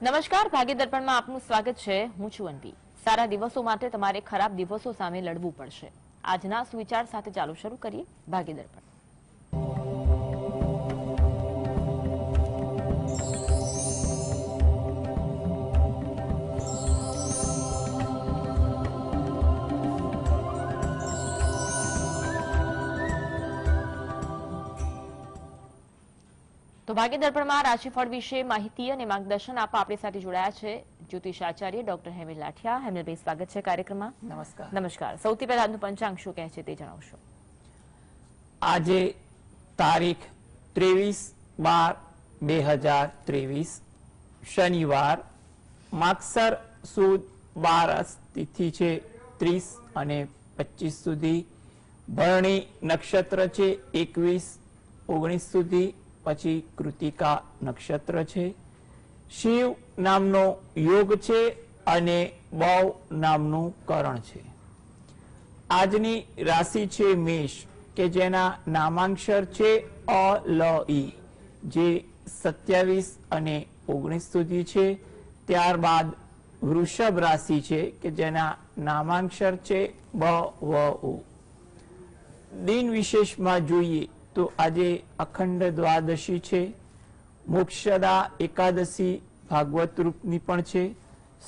નમસ્કાર, ભાગ્ય દર્પણમાં આપનું સ્વાગત છે. હું છું અન્વી. સારા દિવસો માટે તમારે ખરાબ દિવસો સામે લડવું પડશે. આજના સુવિચાર સાથે ચાલુ શરૂ કરીએ ભાગ્ય દર્પણ. તો ભાગ્ય દર્પણમાં રાશિફળ વિશે માહિતી અને માર્ગદર્શન આપવા આપણી સાથે જોડાયા છે જ્યોતિષ આચાર્ય ડોક્ટર હેમિલ લાઠિયા. હેમિલભાઈ, સ્વાગત છે કાર્યક્રમમાં. નમસ્કાર. નમસ્કાર. સૌથી પહેલા આજનું પંચાંગ શું કહે છે તે જણાવશો. આજે તારીખ 23/12/2023 શનિવાર, માગસર સુદ 12 તિથિ છે 30 અને 25 સુધી, ભરણી નક્ષત્ર છે 21-19 સુધી, પછી કૃતિકા નક્ષત્ર છે, શિવ નામનો યોગ છે અને બૌ નામનું કરણ છે. આજની રાશિ છે મેષ, કે જેના નામાંક્ષર છે અ લ ઈ, જે 27 અને 19 સુધી છે. ત્યારબાદ વૃષભ રાશિ છે, કે જેના નામાંક્ષર છે બ વ ઉ. દિન વિશેષમાં જોઈએ તો આજે અખંડ દ્વાદશી છે, મોક્ષદા એકાદશી ભાગવત રૂપની પણ છે,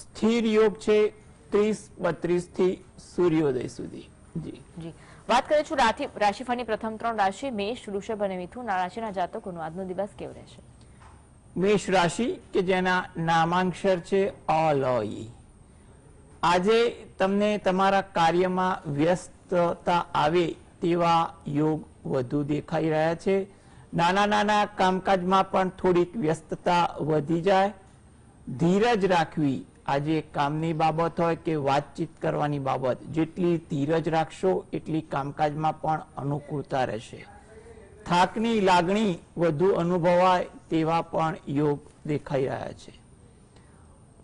સ્થિર યોગ છે 30-32 થી સૂર્યોદય સુધી. જી, વાત કરીએ છું રાશિફળની પ્રથમ 3 રાશિ મેષ, વૃષભ અને મિથુન. આ રાશિના જાતકોનો આજનો દિવસ કેવો રહેશે? મેષ રાશિ, કે જેના નામાંક્ષર છે અ લ ઈ. આજે તમને તમારા કાર્યમાં વ્યસ્તતા આવે તેવા યોગ વધુ દેખાઈ રહ્યા છે. નાના નાના કામકાજમાં પણ થોડીક વ્યસ્તતા વધી જાય. ધીરજ રાખવી, આજે કામની બાબત હોય કે વાતચીત કરવાની બાબત, જેટલી ધીરજ રાખશો એટલી કામકાજમાં પણ અનુકૂળતા રહેશે. થાકની લાગણી વધુ અનુભવાય તેવા પણ યોગ દેખાઈ રહ્યા છે.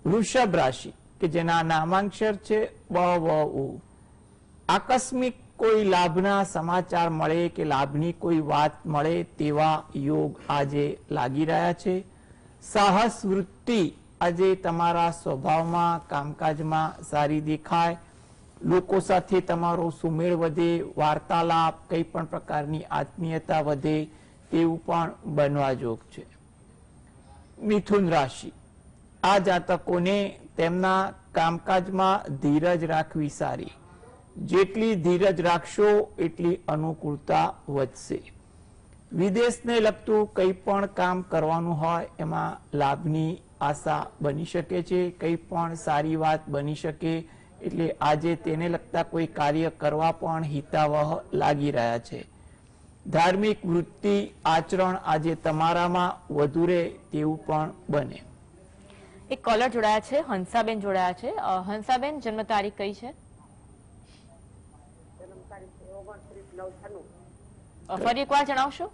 વૃષભ રાશિ, કે જેના નામાંક્ષર છે બ વ ઉ. આકસ્મિક કોઈ લાભના સમાચાર મળે કે લાભની કોઈ વાત મળે તેવા યોગ આજે લાગી રહ્યા છે. સાહસ વૃત્તિ આજે તમારા સ્વભાવમાં, કામકાજમાં સારી દેખાય. લોકો સાથે તમારો સુમેળ વધે, વાર્તાલાપ, કંઈ પણ પ્રકારની આત્મીયતા વધે તેવું પણ બનવા યોગ છે. મિથુન રાશિ, આ જાતકોને તેમના કામકાજમાં ધીરજ રાખવી સારી. જેટલી ધીરજ રાખશો એટલી અનુકૂળતા વધશે. વિદેશને લગતું કંઈ પણ કામ કરવાનું હોય એમાં લાભની આશા બની શકે છે. કંઈ પણ સારી વાત બની શકે, એટલે આજે તેને લગતા કોઈ કાર્ય કરવા પણ હિતાવહ લાગી રહ્યા છે. ધાર્મિક વૃત્તિ, આચરણ આજે તમારામાં વધુ રહે તેવું પણ બને. એક કોલર જોડાયા છે, હંસાબેન જોડાયા છે. હંસાબેન, જન્મ તારીખ કઈ છે? ફરી એકવાર જણાવશો.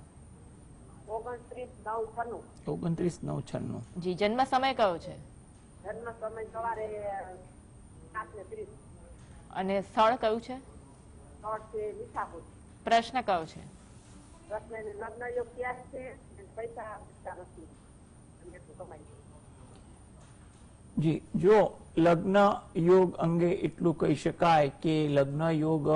29/9/96. જી, જન્મ સમય કયો છે? જન્મ સમય સવારે 7:30. અને સ્થળ કયું છે? સ્થળ છે મીઠાપુર. પ્રશ્ન કયો છે? પ્રશ્ન લગ્ન યોગ ક્યાં છે, પૈસા નથી અને એટલું કમાય છે. જી, જો લગ્ન યોગ અંગે એટલું કહી શકાય કે લગ્ન યોગ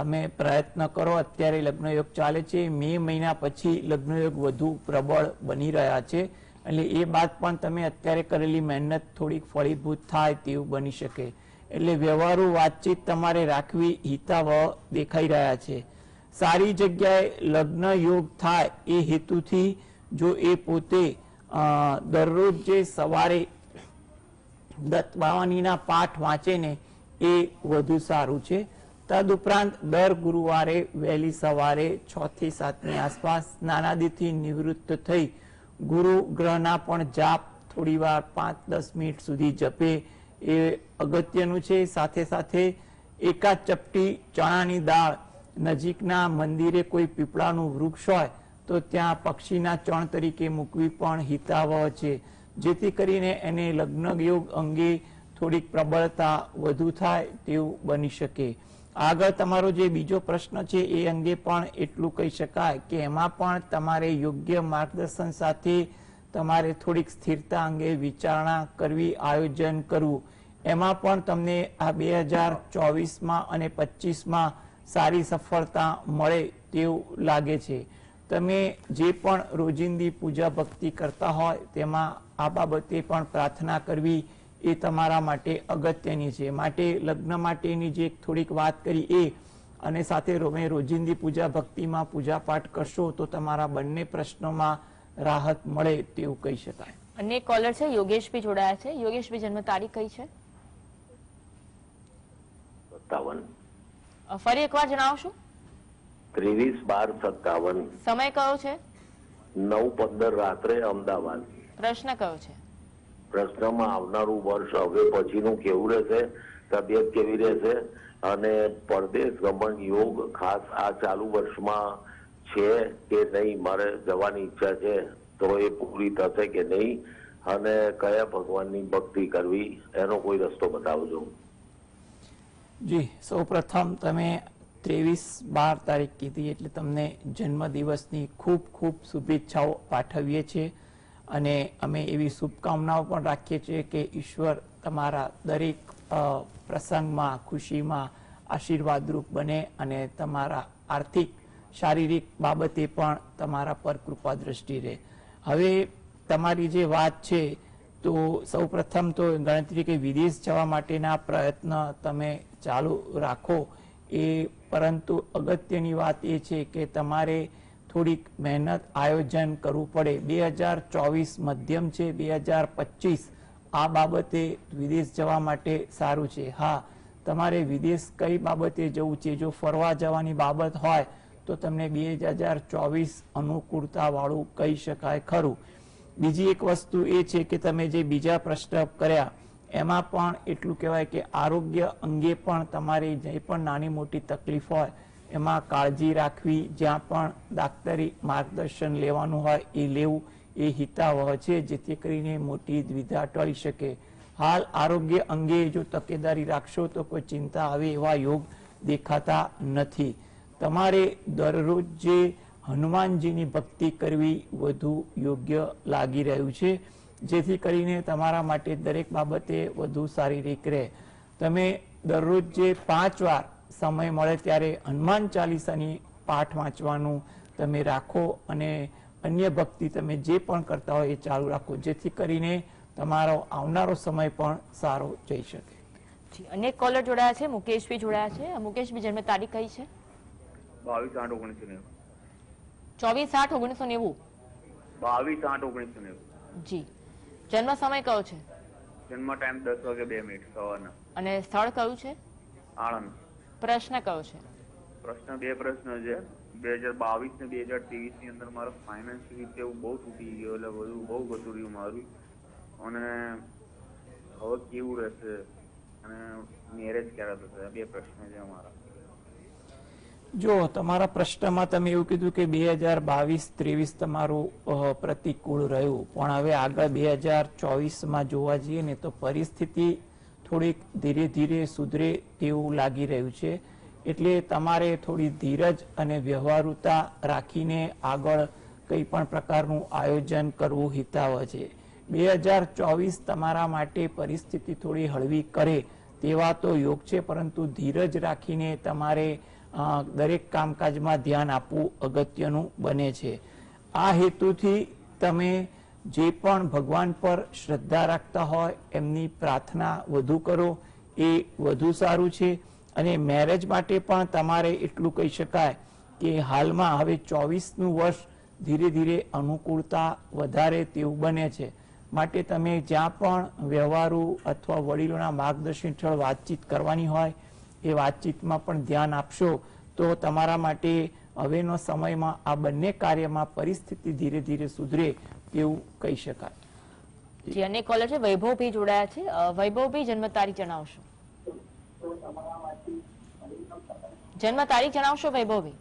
અમે પ્રયત્ન કરો. અત્યારે લગ્ન યોગ ચાલે છે. મે મહિના પછી લગ્ન યોગ વધુ પ્રબળ બની રહ્યા છે. એટલે એ બાદ પણ તમે અત્યારે કરેલી મહેનત થોડીક ફળીભૂત થાય તેવું બની શકે. એટલે વ્યવહારુ વાતચીત તમારે રાખવી હિતાવહ દેખાઈ રહ્યા છે. સારી જગ્યાએ લગ્ન યોગ થાય એ હેતુથી જો એ પોતે દરરોજ જે સવારે દત્ત બાવાનીના પાઠ વાંચે ને એ વધુ સારું છે. તદુપરાંત દર ગુરુવારે વહેલી સવારે 6 થી 7 ની આસપાસ સ્નાનાદિથી નિવૃત્ત થઈ ગુરુ ગ્રહના પણ જાપ થોડી વાર 5-10 મિનિટ સુધી જપે એ અગત્યનું છે. સાથે સાથે એકાદ ચપટી ચણાની દાળ નજીકના મંદિરે કોઈ પીપળાનું વૃક્ષ હોય તો ત્યાં પક્ષીના ચણ તરીકે મૂકવી પણ હિતાવહ છે, જેથી કરીને એને લગ્ન યોગ અંગે થોડીક પ્રબળતા વધુ થાય તેવું બની શકે. આગળ તમારો જે બીજો પ્રશ્ન છે એ અંગે પણ એટલું કહી શકાય કે એમાં પણ તમારે યોગ્ય માર્ગદર્શન સાથે તમારે થોડીક સ્થિરતા અંગે વિચારણા કરવી, આયોજન કરવું. એમાં પણ તમને આ 2024માં અને 25માં સારી સફળતા મળે તેવું લાગે છે. તમે જે પણ રોજિંદી પૂજા ભક્તિ કરતા હોય તેમાં આ બાબતે પણ પ્રાર્થના કરવી એ તમારા માટે અગત્યની છે. માટે લગ્ન માટેની જે થોડીક વાત કરી એ અને સાથે રોજિંદી પૂજા ભક્તિમાં પૂજા પાઠ કરશો તો તમારા બંને પ્રશ્નોમાં રાહત મળે તેવું કહી શકાય. અન્ય એક કોલર છે, યોગેશભાઈ જોડાયા છે. યોગેશભાઈ, જન્મ તારીખ કઈ છે? 57. ફરી એકવાર જણાવશો? 23/12/57. સમય કયો છે? 9:15 રાત્રે અમદાવાદ. પ્રશ્ન કયો છે? પ્રશ્નમાં આવનારું વર્ષ હવે પછીનું કેવું રહેશે, તબિયત કેવી રહેશે અને પરદેશ ગમન યોગ ખાસ આ ચાલુ વર્ષમાં છે કે નહીં, મારે જવાની ઈચ્છા છે તો એ પૂરી થશે કે નહીં અને કયા ભગવાનની ભક્તિ કરવી એનો કોઈ રસ્તો બતાવજો. જી, સૌપ્રથમ તમે 23/12 તારીખ કીધી એટલે તમને જન્મદિવસની ખૂબ ખૂબ શુભેચ્છાઓ પાઠવીએ છીએ અને અમે એવી શુભકામનાઓ પણ રાખીએ છીએ કે ઈશ્વર તમારા દરેક પ્રસંગમાં, ખુશીમાં આશીર્વાદરૂપ બને અને તમારા આર્થિક, શારીરિક બાબતે પણ તમારા પર કૃપા દ્રષ્ટિ રહે. હવે તમારી જે વાત છે તો સૌપ્રથમ તો ગણતરી કે વિદેશ જવા માટેના પ્રયત્ન તમે ચાલુ રાખો એ, પરંતુ અગત્યની વાત એ છે કે તમારે થોડીક મહેનત, આયોજન કરવું પડે. 2024 મધ્યમ છે, 2025 આ બાબતે વિદેશ જવા માટે સારું છે. હા, તમારે વિદેશ કઈ બાબતે જવું છે, જો ફરવા જવાની બાબત હોય તો તમને 2024 અનુકૂળતા વાળું કહી શકાય ખરું. બીજી એક વસ્તુ એ છે કે તમે જે બીજા પ્રશ્ન કર્યા એમાં પણ એટલું કહેવાય કે આરોગ્ય અંગે પણ તમારે જે પણ નાની મોટી તકલીફ હોય એમાં કાળજી રાખવી, જ્યાં પણ ડાક્ટરી માર્ગદર્શન લેવાનું હોય એ લેવું એ હિતાવહ છે, જેથી કરીને મોટી દ્વિધા ટળી શકે. હાલ આરોગ્ય અંગે જો તકેદારી રાખશો તો કોઈ ચિંતા આવે એવા યોગ દેખાતા નથી. તમારે દરરોજ જે હનુમાનજીની ભક્તિ કરવી વધુ યોગ્ય લાગી રહ્યું છે, જેથી કરીને તમારા માટે દરેક બાબતે વધુ શારીરિક રહે. તમે દરરોજ જે 5 વાર સમય મળે ત્યારે હનુમાન ચાલીસાની પાઠ વાંચવાનું તમે રાખો અને અન્ય ભક્તિ તમે જે પણ કરતા હોય એ ચાલુ રાખો, જેથી કરીને તમારો આવનારો સમય પણ સારો જઈ શકે. અનેક કોલર જોડાયા છે. મુકેશભાઈ જોડાયા છે. મુકેશભાઈ, જન્મ તારીખ કઈ છે? 22/8/1990. 24/8/1990. 22/8/1990. જી. જન્મ સમય કયો છે? જન્મ ટાઈમ 10:02 સવારના. અને સ્થળ કયું છે? આણંદ. પ્રશ્ન કયો છે? પ્રશ્ન 2 પ્રશ્ન છે. 2022 ને 2023 ની અંદર મારો ફાઇનાન્સ રીતે એવું બહુ તૂટી ગયો, એટલે બધું બહુ ગતું રહ્યું મારું, અને હવે કેવું રહેશે અને મેરેજ ક્યારે થશે, 2 પ્રશ્ન છે અમારા. જો તમારા પ્રશ્નમાં તમે એવું કીધું કે 2022-23 તમારું પ્રતિકૂળ રહ્યું, પણ હવે આગળ 2024માં જોવા જઈએ ને તો પરિસ્થિતિ થોડીક ધીરે ધીરે સુધરે તેવું લાગી રહ્યું છે. એટલે તમારે થોડી ધીરજ અને વ્યવહારુતા રાખીને આગળ કંઈ પણ પ્રકારનું આયોજન કરવું હિતાવહ છે. 2024 તમારા માટે પરિસ્થિતિ થોડી હળવી કરે તેવા તો યોગ છે, પરંતુ ધીરજ રાખીને તમારે દરેક કામકાજમાં ધ્યાન આપવું અગત્યનું બને છે. આ હેતુથી તમે જે પણ ભગવાન પર શ્રદ્ધા રાખતા હોય એમની પ્રાર્થના વધુ કરો એ વધુ સારું છે. અને મેરેજ માટે પણ તમારે એટલું કહી શકાય કે હાલમાં હવે 24નું વર્ષ ધીરે ધીરે અનુકૂળતા વધારે તેવું બને છે. માટે તમે જ્યાં પણ વ્યવહારુ અથવા વડીલોના માર્ગદર્શન હેઠળ વાતચીત કરવાની હોય એ વાતચીતમાં પણ ધ્યાન આપશો તો તમારા માટે હવેનો સમયમાં આ બંને કાર્યમાં પરિસ્થિતિ ધીરે ધીરે સુધરે તેવું કહી શકાય. જી, અનેક કોલર છે. વૈભવભાઈ જોડાયા છે. વૈભવભાઈ, જન્મ તારીખ જણાવશો? જન્મ તારીખ જણાવશો વૈભવભાઈ?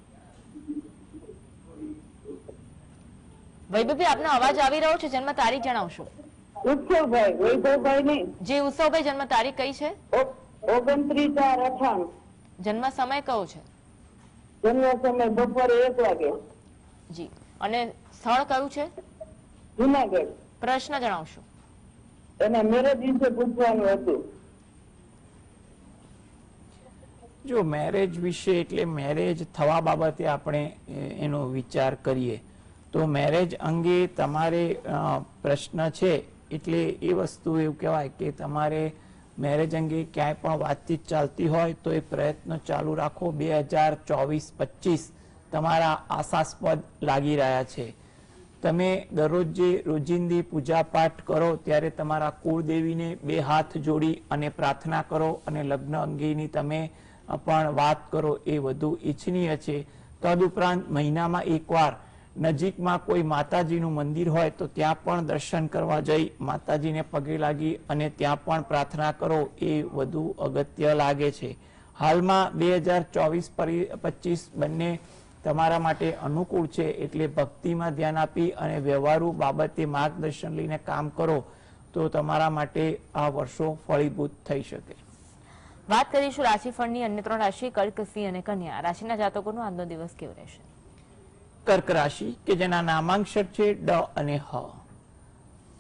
વૈભવભાઈ, આપનો અવાજ આવી રહ્યો છે, જન્મ તારીખ જણાવશો? ઉત્સવભાઈ, વૈભવભાઈ નહીં. જી, ઉત્સવભાઈ, જન્મ તારીખ કઈ છે? 29/4/98. જન્મ સમય કયો છે? જન્મ સમય બપોરે 1 વાગે. જી. અને સ્થળ કયું છે? જુનાગઢ. પ્રશ્ન જણાવશો. એના મેરેજ વિશે પૂછવાનું હતું. જો મેરેજ વિશે એટલે મેરેજ થવા બાબતે આપણે એનો વિચાર કરીએ તો મેરેજ અંગે તમારે પ્રશ્ન છે એટલે એ વસ્તુ એવું કહેવાય કે તમારે મેરેજ અંગે ક્યાંય પણ વાતચીત ચાલતી હોય તો એ પ્રયત્નો ચાલુ રાખો. 2024-25 તમારા આશાસ્પદ લાગી રહ્યા છે. તમે દરરોજ જે રોજિંદી પૂજા પાઠ કરો ત્યારે તમારા કુળદેવીને 2 હાથ જોડી અને પ્રાર્થના કરો અને લગ્ન અંગેની તમે પણ વાત કરો એ વધુ ઈચ્છનીય છે. તદુપરાંત મહિનામાં એકવાર નજીકમાં કોઈ માતાજીનું મંદિર હોય તો ત્યાં પણ દર્શન કરવા જઈ માતાજીને પગે લાગી અને ત્યાં પણ પ્રાર્થના કરો એ વધુ અગત્ય લાગે છે. હાલમાં 2024-25 બંને તમારા માટે અનુકૂળ છે એટલે ભક્તિમાં ધ્યાન આપી અને વ્યવહારુ બાબતે માર્ગદર્શન લઈને કામ કરો તો તમારા માટે આ વર્ષો ફળીભૂત થઈ શકે. વાત કરીશું રાશિફળની. અન્ય 3 રાશિ કર્ક, સિંહ અને કન્યા રાશિના જાતકોનો આજનો દિવસ કેવો રહેશે? કર્ક રાશિ કે જેના નામાંક્ષર છે ડ અને હ.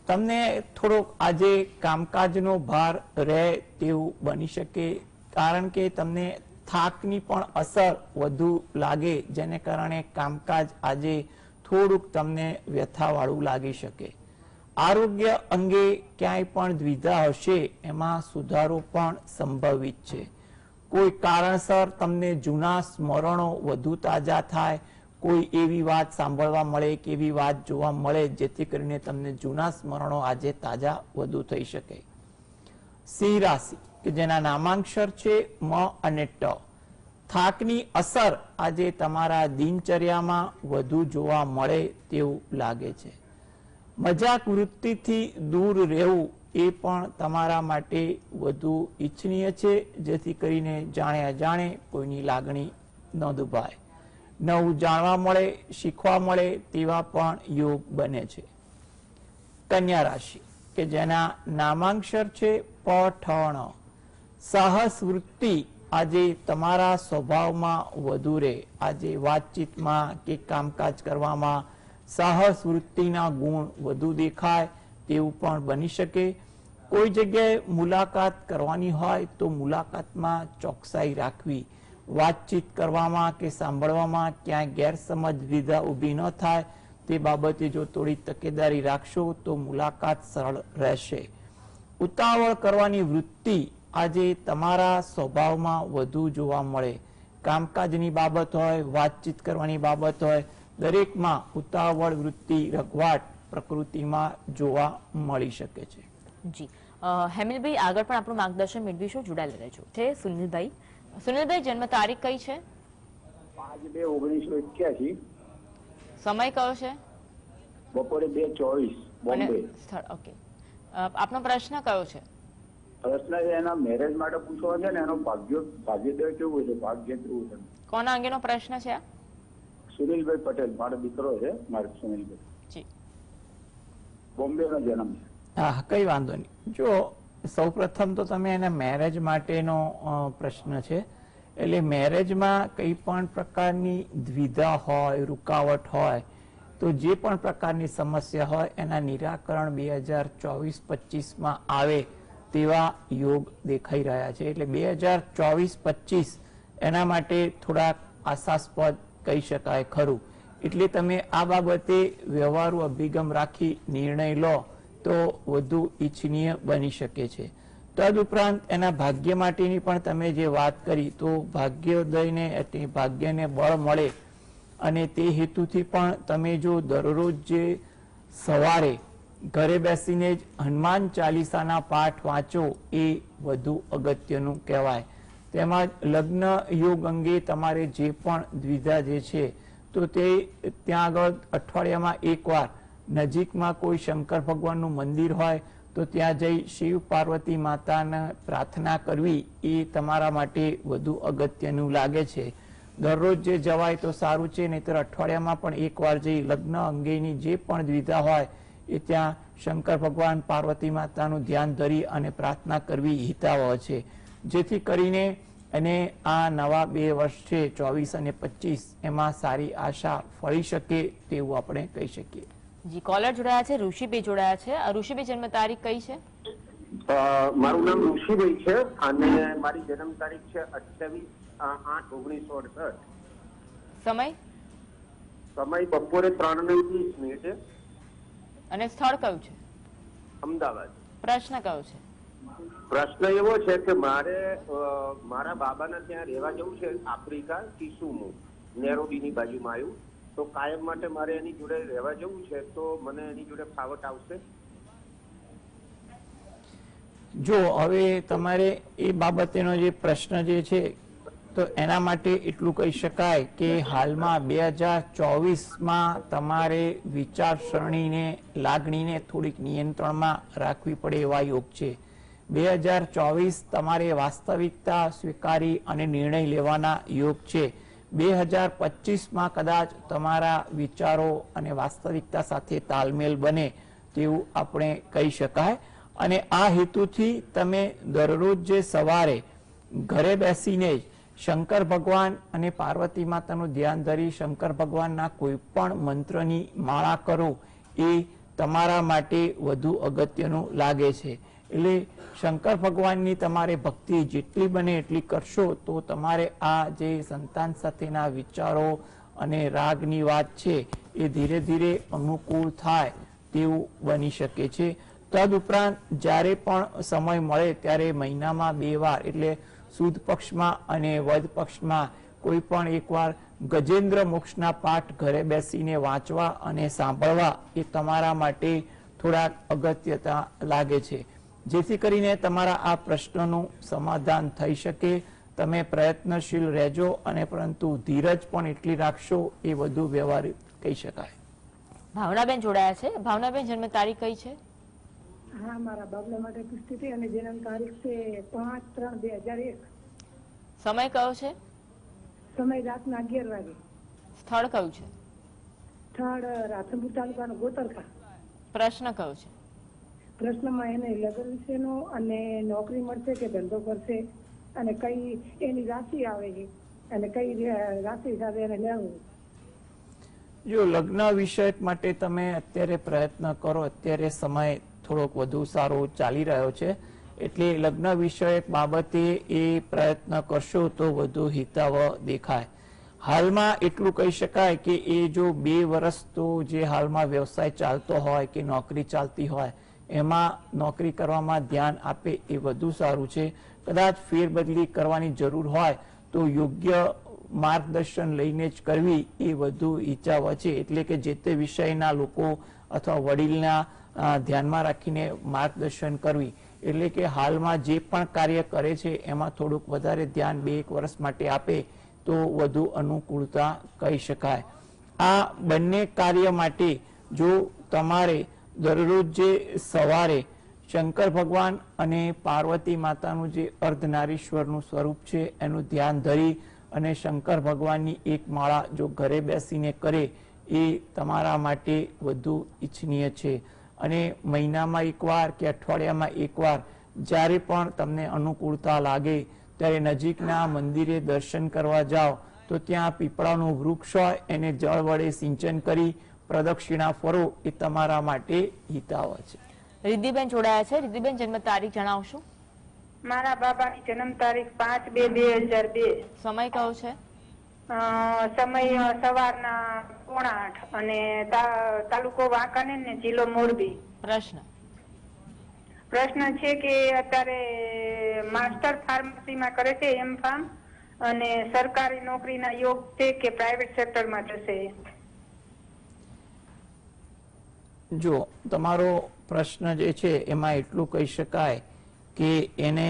તમને થોડોક આજે કામકાજનો ભાર રહે તેવું બની શકે કારણ કે તમને થાકની પણ અસર વધુ લાગે જેને કારણે કામકાજ આજે થોડુંક તમને વ્યથાવાળું લાગી શકે. આરોગ્ય અંગે ક્યાંય પણ દ્વિધા હશે એમાં સુધારો પણ સંભવિત છે. કોઈ કારણસર તમને જૂના સ્મરણો વધુ તાજા થાય, કોઈ એવી વાત સાંભળવા મળે કે એવી વાત જોવા મળે જેથી કરીને તમને જૂના સ્મરણો આજે તાજા વધુ થઈ શકે. સિંહ રાશિ કે જેના નામાંક્ષર છે મ અને ટ. થાકની અસર આજે તમારા દિનચર્યામાં વધુ જોવા મળે તેવું લાગે છે. મજાક વૃત્તિથી દૂર રહેવું એ પણ તમારા માટે વધુ ઈચ્છનીય છે જેથી કરીને જાણે અજાણે કોઈની લાગણી ન દુભાય. નવું જાણવા મળે, શીખવા મળે તેવા પણ યોગ બને છે. કન્યા રાશિ કે જેના નામાંક્ષર છે પ ઠ ણ. સાહસ વૃત્તિ આજે તમારા સ્વભાવમાં વધુ રહે. આજે વાતચીતમાં કે કામકાજ કરવામાં સાહસ વૃત્તિના ગુણ વધુ દેખાય તેવું પણ બની શકે. કોઈ જગ્યાએ મુલાકાત કરવાની હોય તો મુલાકાતમાં ચોકસાઈ રાખવી. વાતચીત કરવામાં કે સાંભળવામાં ક્યાંય ગેરસમજ વિધા ઊભી ન થાય તે બાબતે જો થોડી તકેદારી રાખશો તો મુલાકાત સરળ રહેશે. ઉતાવળ કરવાની વૃત્તિ આજે તમારા સ્વભાવમાં વધુ જોવા મળે. કામકાજની બાબત હોય, વાતચીત કરવાની બાબત હોય, દરેકમાં ઉતાવળ વૃત્તિ રઘવાટ પ્રકૃતિમાં જોવા મળી શકે છે. જી હેમિલભાઈ, આગળ પણ આપણું માર્ગદર્શન મેળવીશું, જોડાયેલા રહેજો. છે સુનિલભાઈ. સુનિલભાઈ, જન્મ તારીખ કઈ છે? 5/2/1981. સમય કયો છે? બપોરે 2:24 બોમ્બે. સ્થળ ઓકે. આપનો પ્રશ્ન કયો છે? પ્રશ્ન છે એના મેરેજ માટે પૂછવા છે ને એનો ભાગ્યોદય કેવું છે, ભાગ્ય કેવું છે? કોના અંગેનો પ્રશ્ન છે? સુનિલભાઈ પટેલ, મારો દીકરો છે. મારો સુનિલભાઈ જી બોમ્બે નો જન્મ છે. હા, કઈ વાંધો નહીં. જો સૌપ્રથમ તો તમે એના મેરેજ માટેનો પ્રશ્ન છે એટલે મેરેજમાં કઈ પણ પ્રકારની દ્વિધા હોય, રૂકાવટ હોય તો જે પણ પ્રકારની સમસ્યા હોય એના નિરાકરણ 2024-25 આવે તેવા યોગ દેખાઈ રહ્યા છે. એટલે 2024-25 એના માટે થોડાક આશાસ્પદ કહી શકાય ખરું. એટલે તમે આ બાબતે વ્યવહારુ અભિગમ રાખી નિર્ણય લો તો વધુ ઈચ્છનીય બની શકે છે. તદુપરાંત એના ભાગ્ય માટેની પણ તમે જે વાત કરી તો ભાગ્યોદયને એટલે ભાગ્યને બળ મળે અને તે હેતુથી પણ તમે જો દરરોજ જે સવારે ઘરે બેસીને જ હનુમાન ચાલીસાના પાઠ વાંચો એ વધુ અગત્યનું કહેવાય. તેમજ લગ્ન યોગ અંગે તમારે જે પણ દ્વિધા જે છે તો તે ત્યાં આગળ અઠવાડિયામાં એકવાર નજીકમાં કોઈ શંકર ભગવાનનું મંદિર હોય તો ત્યાં જઈ શિવ પાર્વતી માતાને પ્રાર્થના કરવી એ તમારા માટે વધુ અગત્યનું લાગે છે. દરરોજ જે જવાય તો સારું છે, નહીતર અઠવાડિયામાં પણ એકવાર જઈ લગ્ન અંગેની જે પણ દ્વિધા હોય એ ત્યાં શંકર ભગવાન પાર્વતી માતાનું ધ્યાન ધરી અને પ્રાર્થના કરવી હિતાવહ છે. જેથી કરીને અને આ નવા 2 વર્ષ છે 24 અને 25 એમાં સારી આશા ફળી શકે તેવું આપણે કહી શકીએ. જી કોલર જોડાયા છે, ઋષિભાઈ જોડાયા છે. ઋષિભાઈ જન્મ તારીખ કઈ છે? મારું નામ ઋષિભાઈ છે અને મારી જન્મ તારીખ છે 28/8/1968. સમય સમય બપોરે 3:20 અને સ્થળ કયું છે? અમદાવાદ. પ્રશ્ન કયો છે? પ્રશ્ન એવો છે કે મારે મારા બાબાના ત્યાં રહેવા જવું છે, આફ્રિકા કિસુમુ નેરોબીની બાજુમાં આવ્યું, તો કાયમ માટે મારે એની જોડે રહેવા જવું છે, તો મને એની જોડે ફાવટ આવશે? જો હવે તમારે એ બાબતેનો જે પ્રશ્ન જે છે તો એના માટે એટલું કહી શકાય કે હાલમાં 2024માં તમારે વિચારસરણીને લાગણીને થોડીક નિયંત્રણમાં રાખવી પડે એવા યોગ છે. 2024 તમારે વાસ્તવિકતા સ્વીકારી અને નિર્ણય લેવાના યોગ છે. 2025માં કદાચ તમારા વિચારો અને વાસ્તવિકતા સાથે તાલમેલ બને તેવું આપણે કહી શકાય. અને આ હેતુથી તમે દરરોજ જે સવારે ઘરે બેસીને જ શંકર ભગવાન અને પાર્વતી માતાનું ધ્યાન ધરી શંકર ભગવાનના કોઈ પણ મંત્રની માળા કરો એ તમારા માટે વધુ અગત્યનું લાગે છે. એટલે શંકર ભગવાનની તમારે ભક્તિ જેટલી બને એટલી કરશો તો તમારે આ જે સંતાન સાથેના વિચારો અને રાગની વાત છે એ ધીરે ધીરે અનુકૂળ થાય તેવું બની શકે છે. તદુપરાંત જ્યારે પણ સમય મળે ત્યારે મહિનામાં 2 વાર એટલે સુદ પક્ષમાં અને વદ પક્ષમાં કોઈ પણ એકવાર ગજેન્દ્ર મોક્ષના પાઠ ઘરે બેસીને વાંચવા અને સાંભળવા એ તમારા માટે થોડાક અગત્યતા લાગે છે, જેથી કરીને તમારા આ પ્રશ્નનું સમાધાન થઈ શકે. તમે પ્રયત્નશીલ રહેજો અને પરંતુ ધીરજ પણ એટલી રાખશો એ વધુ વ્યવહારિક કહી શકાય. ભાવનાબેન જોડાયા છે. ભાવનાબેન જન્મ તારીખ કઈ છે? હા, મારા બાબલા માટે પૂછતી હતી અને જન્મ તારીખ છે 5/3/2001. સમય કયો છે? સમય રાતના 11 વાગે. સ્થળ કયું છે? સ્થળ રાધનપુર તાલુકાનો ગોતરખા. પ્રશ્ન કયો છે? પ્રશ્નમાં એને લગ્ન વિશેનો અને નોકરી મળશે કે ધંધો કરશે અને કઈ એની રાશિ આવે છે અને કઈ રાશિ સાથે એને લેવું. જો લગ્ન વિષય માટે તમે અત્યારે પ્રયત્ન કરો, અત્યારે સમય થોડોક વધુ સારો ચાલી રહ્યો છે, એટલે લગ્ન વિષયક બાબતે એ પ્રયત્ન કરશો તો વધુ હિતાવહ દેખાય. હાલમાં એટલું કહી શકાય કે એ જો 2 વર્ષ તો જે હાલમાં વ્યવસાય ચાલતો હોય કે નોકરી ચાલતી હોય એમાં નોકરી કરવામાં ધ્યાન આપે એ વધુ સારું છે. કદાચ ફેરબદલી કરવાની જરૂર હોય તો યોગ્ય માર્ગદર્શન લઈને જ કરવી એ વધુ હિતાવહ છે. એટલે કે જે તે વિષયના લોકો અથવા વડીલના ધ્યાનમાં રાખીને માર્ગદર્શન કરવી. એટલે કે હાલમાં જે પણ કાર્ય કરે છે એમાં થોડુંક વધારે ધ્યાન 2-1 વર્ષ માટે આપે તો વધુ અનુકૂળતા કહી શકાય. આ બંને કાર્ય માટે જો તમારે દરરોજ જે સવારે શંકર ભગવાન અને પાર્વતી માતાનું જે અર્ધનારીશ્વરનું સ્વરૂપ છે એનું ધ્યાન ધરી અને શંકર ભગવાનની એક માળા જો ઘરે બેસીને કરે એ તમારા માટે વધુ ઈચ્છનીય છે. અને મહિનામાં 1 વાર કે અઠવાડિયામાં 1 વાર જ્યારે પણ તમને અનુકૂળતા લાગે ત્યારે નજીકના મંદિરે દર્શન કરવા જાઓ તો ત્યાં પીપળાનું વૃક્ષ હોય એને જળ વડે સિંચન કરી પ્રદક્ષિણા ફરો એ તમારા માટે હિતાવહ છે. રિદ્ધિબેન જોડાયા છે. રિદ્ધિબેન જન્મ તારીખ જણાવશો? મારા બાબાની જન્મ તારીખ 5/2/2002. સમય કયો છે? સમય સવારના 7:45 અને તાલુકો વાંકાનેર ને જિલ્લો મોરબી. પ્રશ્ન છે કે અત્યારે માસ્ટર ફાર્મસીમાં કરે છે M.Pharm અને સરકારી નોકરીના યોગ છે કે પ્રાઇવેટ સેક્ટરમાં જશે? જો તમારો પ્રશ્ન જે છે એમાં એટલું કહી શકાય કે એને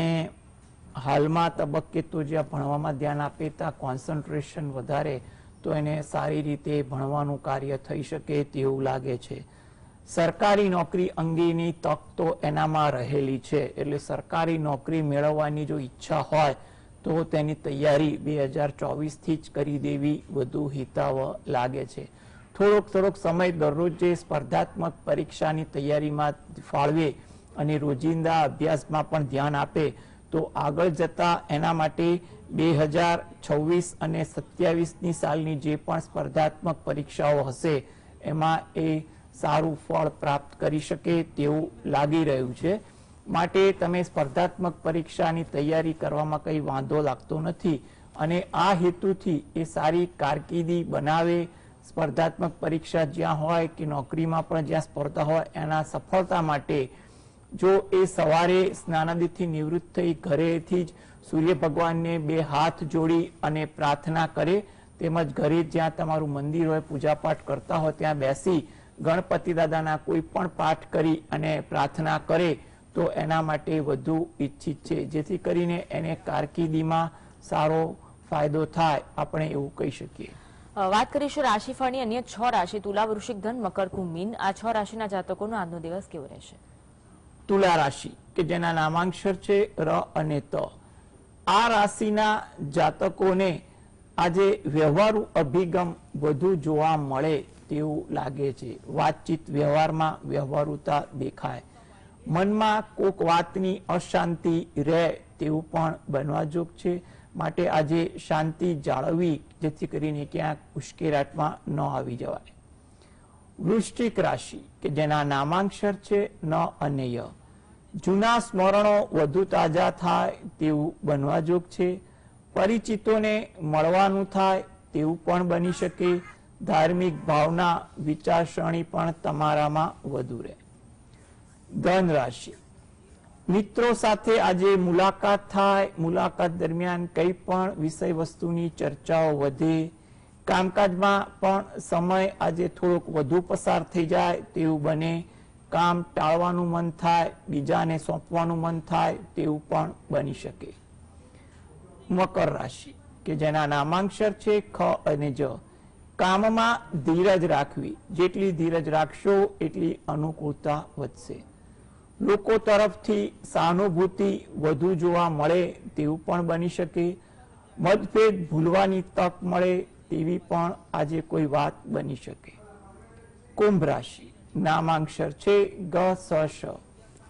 હાલમાં તબક્કે તો જ્યાં ભણવામાં ધ્યાન આપે ત્યાં કોન્સન્ટ્રેશન વધારે તો એને સારી રીતે ભણવાનું કાર્ય થઈ શકે તેવું લાગે છે. સરકારી નોકરી અંગેની તક તો એનામાં રહેલી છે, એટલે સરકારી નોકરી મેળવવાની જો ઈચ્છા હોય તો તેની તૈયારી 2024થી જ કરી દેવી વધુ હિતાવહ લાગે છે. થોડોક સમય દરરોજ જે સ્પર્ધાત્મક પરીક્ષાની તૈયારીમાં ફાળવે અને રોજિંદા અભ્યાસમાં પણ ધ્યાન આપે તો આગળ જતા એના માટે 2026 અને 27ની સાલની જે પણ સ્પર્ધાત્મક પરીક્ષાઓ હશે એમાં એ સારું ફળ પ્રાપ્ત કરી શકે તેવું લાગી રહ્યું છે. માટે તમે સ્પર્ધાત્મક પરીક્ષાની તૈયારી કરવામાં કંઈ વાંધો લાગતો નથી અને આ હેતુથી એ સારી કારકિર્દી બનાવે. સ્પર્ધાત્મક પરીક્ષા જ્યાં હોય કે નોકરીમાં પણ જ્યાં સ્પર્ધા હોય એના સફળતા માટે જો એ સવારે સ્નાનાદિથી નિવૃત્ત થઈ ઘરેથી જ સૂર્ય ભગવાનને 2 હાથ જોડી અને પ્રાર્થના કરે, તેમજ ઘરે જ્યાં તમારું મંદિર હોય પૂજાપાઠ કરતા હોય ત્યાં બેસી ગણપતિ દાદાના કોઈ પણ પાઠ કરી અને પ્રાર્થના કરે તો એના માટે વધુ ઈચ્છિત છે, જેથી કરીને એને કારકિર્દીમાં સારો ફાયદો થાય, આપણે એવું કહી શકીએ. વાત કરીશું રાશિફળની અન્ય 6 રાશિ તુલા, વૃશ્ચિક, ધન, મકર, કુંભ, મીન. આ 6 રાશિના જાતકોનો આજનો દિવસ કેવો રહેશે? તુલા રાશિ કે જેના નામાંક્ષર છે ર અને ત. આ રાશિના જાતકોને આજે વ્યવહારુ અભિગમ વધુ જોવા મળે તેવું લાગે છે. વાતચીત વ્યવહારમાં વ્યવહારુતા દેખાય. મનમાં કોક વાતની અશાંતિ રહે તેવું પણ બનવા જોગ છે. માટે આજે શાંતિ જાળવવી, જેથી કરીને ક્યાંક ઉશ્કેરાટમાં ન આવી જવાય. વૃશ્ચિક રાશિ કે જેના નામાંક્ષર છે ન અને ય. જૂના સ્મરણો વધુ તાજા થાય તેવું બનવા જોગ છે. પરિચિતોને મળવાનું થાય તેવું પણ બની શકે. ધાર્મિક ભાવના વિચારસરણી પણ તમારામાં વધુ રહે. ધન રાશિ, મિત્રો સાથે આજે મુલાકાત થાય. મુલાકાત દરમિયાન કંઈ પણ વિષય વસ્તુની ચર્ચાઓ વધે. કામકાજમાં પણ સમય આજે થોડોક વધુ પસાર થઈ જાય તેવું બને. કામ ટાળવાનું મન થાય, બીજાને સોંપવાનું મન થાય તેવું પણ બની શકે. મકર રાશિ કે જેના નામાંક્ષર છે ખ અને જ. કામમાં ધીરજ રાખવી. જેટલી ધીરજ રાખશો એટલી અનુકૂળતા વધશે. લોકો તરફથી સહાનુભૂતિ વધુ જોવા મળે તેવું પણ બની શકે. મતભેદ ભૂલવાની તક મળે તેવી પણ આજે કોઈ વાત બની શકે. કુંભ રાશિ, નામાંક્ષર છે ગ સ શ.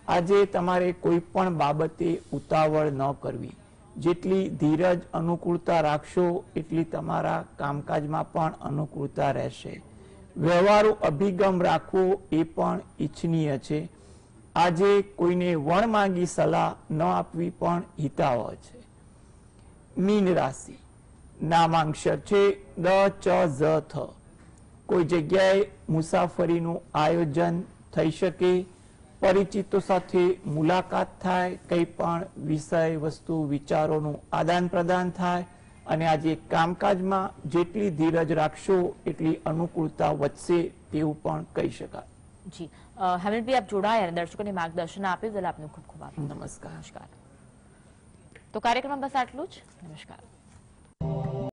આજે તમારે કોઈ પણ બાબતે ઉતાવળ ન કરવી. જેટલી ધીરજ અનુકૂળતા રાખશો એટલી તમારા કામકાજમાં પણ અનુકૂળતા રહેશે. વ્યવહારુ અભિગમ રાખવો એ પણ ઈચ્છનીય છે. આજે કોઈને વણમાંગી સલાહ ન આપવી પણ હિતાવહ છે. મીન રાશિ, નામાંક્ષર છે દ ચ ઝ થ. કોઈ જગ્યાએ મુસાફરીનું આયોજન થઈ શકે. પરિચિતો સાથે મુલાકાત થાય. કંઈ પણ વિષય વસ્તુ વિચારોનું આદાન પ્રદાન થાય અને આજે કામકાજમાં જેટલી ધીરજ રાખશો એટલી અનુકૂળતા વધશે તેવું પણ કહી શકાય. જી હેમલભાઈ, આપ જોડાયા અને દર્શકોને માર્ગદર્શન આપ્યું બદલ આપનો ખૂબ ખૂબ આભાર. નમસ્કાર. તો કાર્યક્રમમાં બસ આટલું જ. નમસ્કાર.